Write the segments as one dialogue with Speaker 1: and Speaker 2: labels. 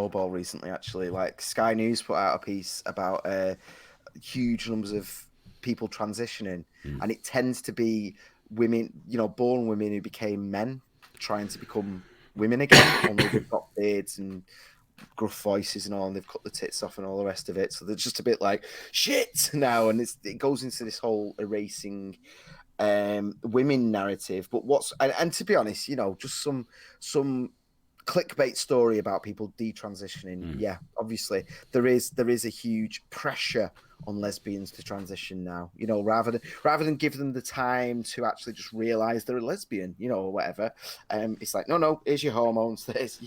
Speaker 1: snowball recently. Actually, like Sky News put out a piece about huge numbers of people transitioning, and it tends to be women, born women who became men trying to become women again. Only they've got beards and gruff voices and all, and they've cut the tits off and all the rest of it. So they're just a bit like shit now, and it goes into this whole erasing women narrative. But and to be honest, just some clickbait story about people detransitioning. Yeah, obviously there is a huge pressure on lesbians to transition now, rather than give them the time to actually just realize they're a lesbian, or whatever. It's like, no, here's your hormones. There's,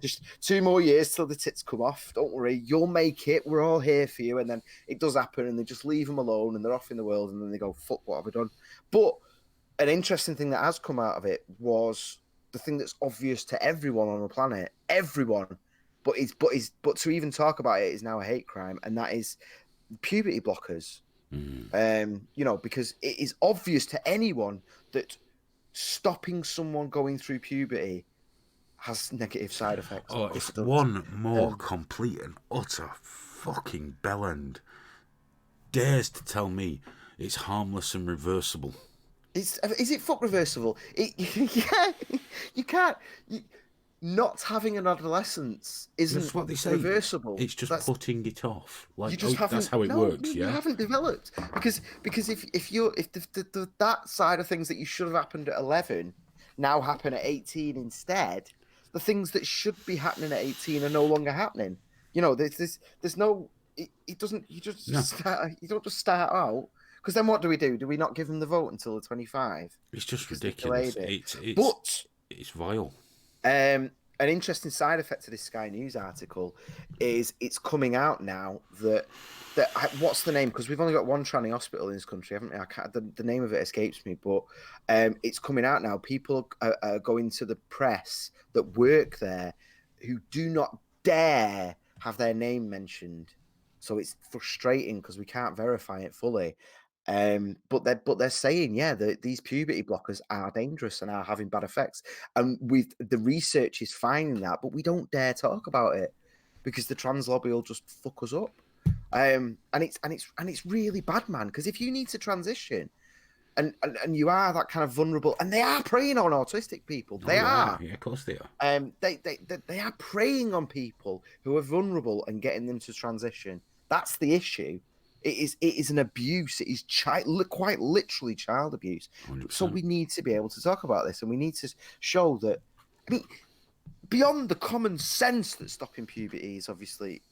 Speaker 1: just 2 more years till the tits come off. Don't worry, you'll make it. We're all here for you. And then it does happen, and they just leave them alone, and they're off in the world, and then they go, fuck, what have I done? But an interesting thing that has come out of it was the thing that's obvious to everyone on the planet, everyone, but to even talk about it is now a hate crime, and that is puberty blockers. Because it is obvious to anyone that stopping someone going through puberty has negative side effects.
Speaker 2: Oh, it's one more complete and utter fucking bellend dares to tell me it's harmless and reversible.
Speaker 1: Is it fuck reversible? Yeah, you can't. Not having an adolescence isn't
Speaker 2: That's what they say.
Speaker 1: Reversible.
Speaker 2: It's just putting it off. Like,
Speaker 1: you just
Speaker 2: that's how it works. Yeah,
Speaker 1: you haven't developed because if that side of things that you should have happened at 11 now happen at 18 instead, the things that should be happening at 18 are no longer happening. There's no. It doesn't. You just start. You don't just start out. Because then what do we do? Do we not give them the vote until they're 25?
Speaker 2: It's just ridiculous. It's vile.
Speaker 1: An interesting side effect to this Sky News article is it's coming out now that what's the name? Because we've only got one tranny hospital in this country, haven't we? The name of it escapes me, but it's coming out now. People are going to the press that work there who do not dare have their name mentioned. So it's frustrating because we can't verify it fully. But they're saying, that these puberty blockers are dangerous and are having bad effects, and with the research is finding that, but we don't dare talk about it because the trans lobby will just fuck us up. And it's really bad, man. Because if you need to transition, and you are that kind of vulnerable, and they are preying on autistic people. They are,
Speaker 2: yeah, of course they are.
Speaker 1: They are preying on people who are vulnerable and getting them to transition. That's the issue. It is an abuse. It is quite literally child abuse.
Speaker 2: 100%.
Speaker 1: So we need to be able to talk about this, and we need to show that. I mean, beyond the common sense that stopping puberty is obviously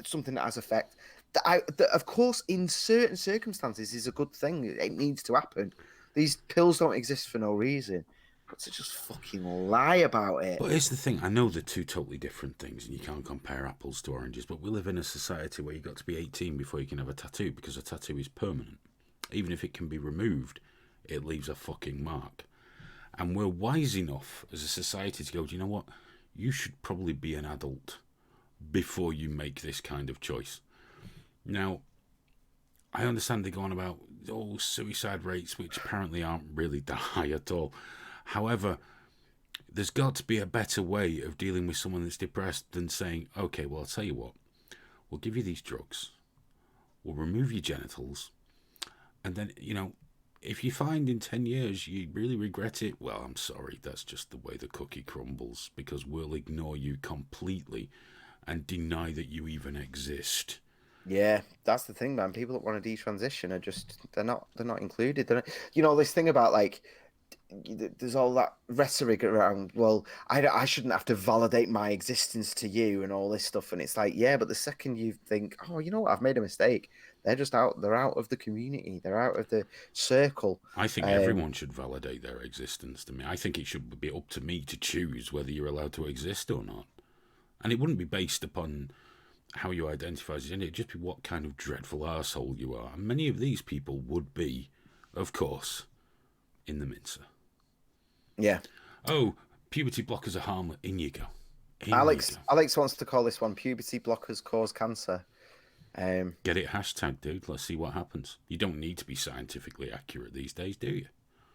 Speaker 1: something that has effect. That of course, in certain circumstances, is a good thing. It needs to happen. These pills don't exist for no reason. But to just fucking lie about it.
Speaker 2: But here's the thing. I know they're two totally different things, and you can't compare apples to oranges, but we live in a society where you've got to be 18 before you can have a tattoo, because a tattoo is permanent. Even if it can be removed, it leaves a fucking mark. And we're wise enough as a society to go, do you know what? You should probably be an adult before you make this kind of choice. Now, I understand they go on about suicide rates, which apparently aren't really that high at all. However, there's got to be a better way of dealing with someone that's depressed than saying, okay, well, I'll tell you what, we'll give you these drugs, we'll remove your genitals, and then, if you find in 10 years you really regret it, well, I'm sorry, that's just the way the cookie crumbles, because we'll ignore you completely and deny that you even exist.
Speaker 1: Yeah, that's the thing, man. People that want to detransition are just, they're not included. This thing about, like, there's all that rhetoric around, well, I shouldn't have to validate my existence to you and all this stuff. And it's like, yeah, but the second you think, oh, you know what, I've made a mistake, they're out of the community. They're out of the circle.
Speaker 2: I think everyone should validate their existence to me. I think it should be up to me to choose whether you're allowed to exist or not. And it wouldn't be based upon how you identify as gender. It'd just be what kind of dreadful arsehole you are. And many of these people would be, of course, in the mincer.
Speaker 1: Yeah.
Speaker 2: Oh, puberty blockers are harmless. In you go.
Speaker 1: Alex wants to call this one puberty blockers cause cancer.
Speaker 2: Get it hashtag, dude. Let's see what happens. You don't need to be scientifically accurate these days, do you?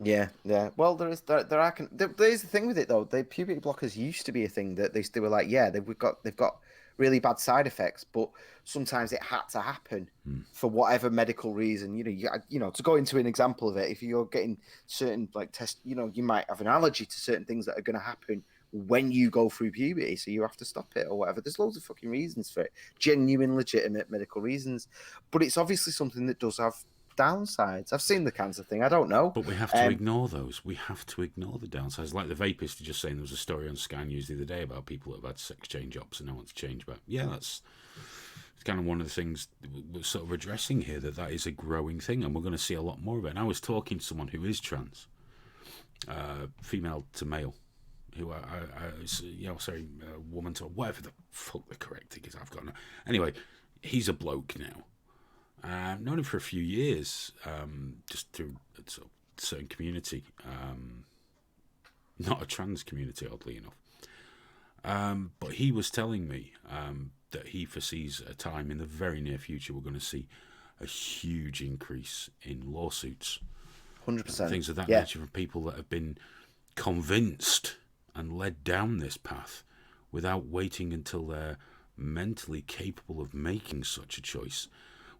Speaker 1: Yeah, yeah. Well, there's the thing with it though. The puberty blockers used to be a thing that they were like, yeah, they've got really bad side effects, but sometimes it had to happen for whatever medical reason. To go into an example of it, if you're getting certain like test, you might have an allergy to certain things that are going to happen when you go through puberty, so you have to stop it or whatever. There's loads of fucking reasons for it, genuine, legitimate medical reasons, but it's obviously something that does have downsides. I've seen the cancer thing. I don't know.
Speaker 2: But we have to ignore those. We have to ignore the downsides. Like the vapist just saying, there was a story on Sky News the other day about people that have had sex change ups and no one's changed. But yeah, that's it's kind of one of the things we're sort of addressing here, that is a growing thing, and we're going to see a lot more of it. And I was talking to someone who is trans, female to male, who woman to whatever the fuck the correct thing is. I've got no. Anyway, he's a bloke now. Known him for a few years, just through a sort of certain community, not a trans community, oddly enough. But he was telling me that he foresees a time in the very near future we're going to see a huge increase in lawsuits,
Speaker 1: 100%.
Speaker 2: things of that nature, from people that have been convinced and led down this path without waiting until they're mentally capable of making such a choice.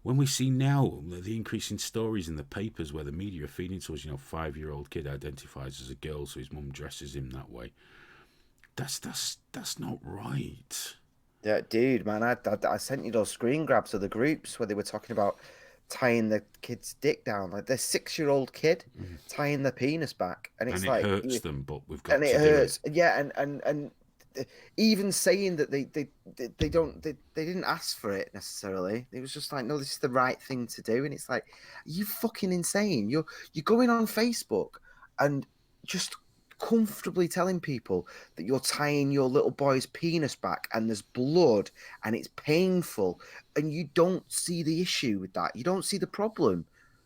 Speaker 2: When we see now the increase in stories in the papers where the media are feeding to us, 5-year-old kid identifies as a girl, so his mum dresses him that way. That's not right.
Speaker 1: Yeah, dude, man, I sent you those screen grabs of the groups where they were talking about tying the kid's dick down, like their 6-year-old kid tying their penis back, and it's
Speaker 2: it
Speaker 1: like
Speaker 2: hurts them, but we've got
Speaker 1: and
Speaker 2: to
Speaker 1: it
Speaker 2: do
Speaker 1: hurts.
Speaker 2: it.
Speaker 1: Yeah, and even saying that they didn't ask for it necessarily. It was just like, no, this is the right thing to do, and it's like, are you fucking insane? You're going on Facebook and just comfortably telling people that you're tying your little boy's penis back and there's blood and it's painful, and you don't see the issue with that. You don't see the problem.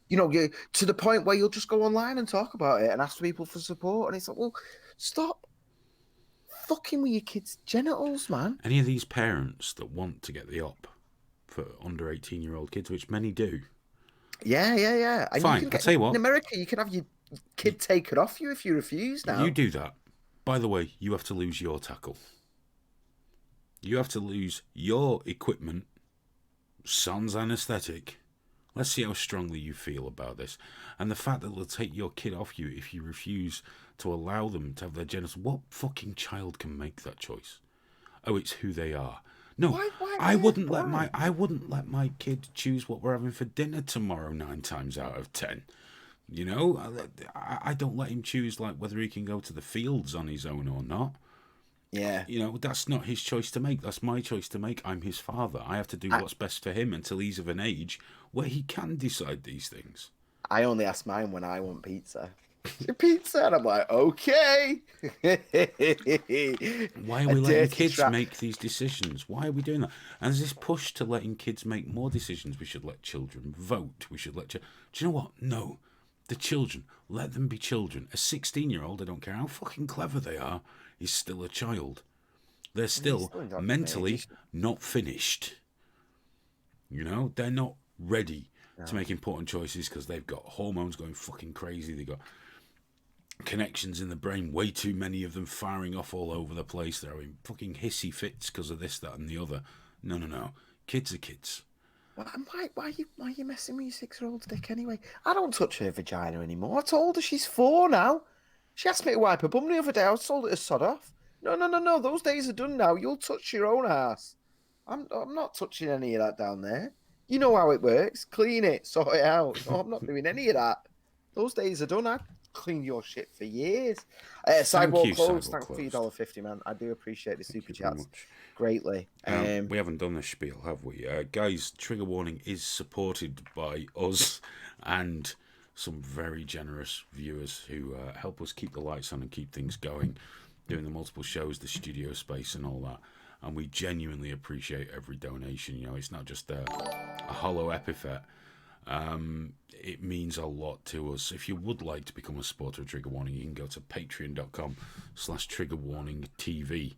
Speaker 1: You to the point where you'll just go online and talk about it and ask people for support, and it's like, well, stop fucking with your kids' genitals, man.
Speaker 2: Any of these parents that want to get the op for under 18-year-old kids, which many do.
Speaker 1: Yeah. And
Speaker 2: Fine, I'll tell you what.
Speaker 1: In America, you can have your kid taken off you if you refuse now.
Speaker 2: You do that. By the way, you have to lose your tackle. You have to lose your equipment, sans anaesthetic. Let's see how strongly you feel about this. And the fact that they'll take your kid off you if you refuse to allow them to have their genitals. What fucking child can make that choice? Oh, it's who they are. No, I wouldn't let my kid choose what we're having for dinner tomorrow 9 times out of 10. I don't let him choose like whether he can go to the fields on his own or not.
Speaker 1: Yeah.
Speaker 2: That's not his choice to make. That's my choice to make. I'm his father. I have to do what's best for him until he's of an age where he can decide these things.
Speaker 1: I only ask mine when I want pizza. Pizza, and I'm like, okay.
Speaker 2: Why are we letting kids make these decisions? Why are we doing that? And there's this push to letting kids make more decisions. We should let children vote. We should let. Do you know what? No, the children. Let them be children. A 16-year-old, I don't care how fucking clever they are, is still a child. They're still mentally not finished. They're not ready to make important choices because they've got hormones going fucking crazy. They've got connections in the brain, way too many of them firing off all over the place. They're having fucking hissy fits because of this, that, and the other. No. Kids are kids.
Speaker 1: Why are you messing with your 6-year-old's dick anyway? I don't touch her vagina anymore. I told her she's 4 now. She asked me to wipe her bum the other day. I told her to sod off. No. Those days are done now. You'll touch your own ass. I'm not touching any of that down there. You know how it works. Clean it, sort it out. No, I'm not doing any of that. Those days are done. I've cleaned your shit for years. Sidewalk Closed. Thanks for your $1.50, man. I do appreciate the super chats greatly.
Speaker 2: We haven't done the spiel, have we? Guys, Trigger Warning is supported by us and some very generous viewers who help us keep the lights on and keep things going, doing the multiple shows, the studio space and all that. And we genuinely appreciate every donation. It's not just a hollow epithet. It means a lot to us. If you would like to become a supporter of Trigger Warning, you can go to patreon.com/triggerwarningtv.